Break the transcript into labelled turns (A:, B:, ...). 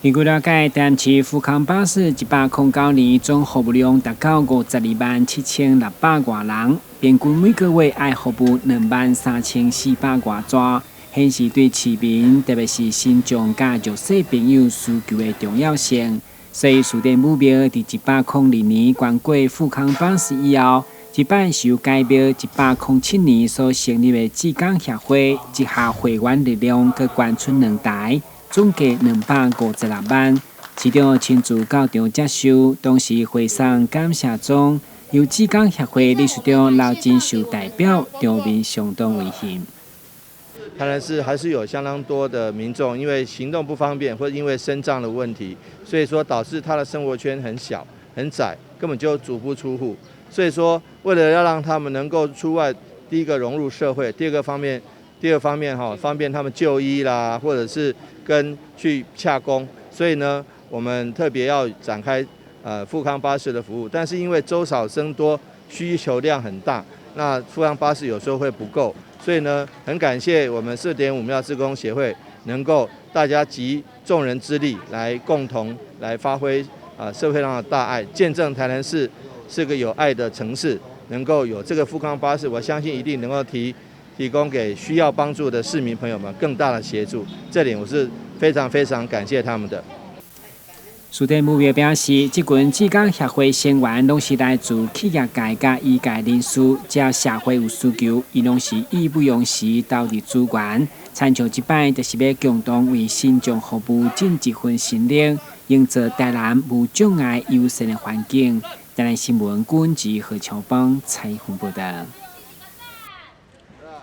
A: 根据了解，台南市富康巴士109年总服务量达到527600多人，平均每个月爱服务23400多座，显示对市民，特别是新庄甲弱势朋友需求的重要性。所以，树地目标伫102年关过富康巴士以后，即摆是由改标107年所成立的志工协会，一下会员力量去捐出2台。总计256万，市长亲自到场接收，同时会送感谢状，由志工协会理事长刘金秀代表，场面相当温馨。
B: 台南市还是有相当多的民众，因为行动不方便，或者因为身障的问题，所以说导致他的生活圈很小、很窄，根本就足不出户。所以说，为了要让他们能够出外，第一个融入社会，第二方面方便他们就医啦，或者是跟去洽公，所以呢，我们特别要展开富康巴士的服务。但是因为州少生多，需求量很大，那富康巴士有时候会不够，所以呢，很感谢我们4.5庙志工协会能够大家集众人之力来共同来发挥社会上的大爱，见证台南市是个有爱的城市，能够有这个富康巴士，我相信一定能够提供给需要帮助的市民朋友们更大的协助，这点我是非常感谢他们的。
A: 树地目标表示，这群志工协会成员拢是来自企业界甲医界人士，只社会有需求，伊拢是义不容辞投入资源。参照这摆，就是要共同为新庄服务尽一份心力，营造台南无障碍友善的环境。台南新闻管制何超邦采访报道。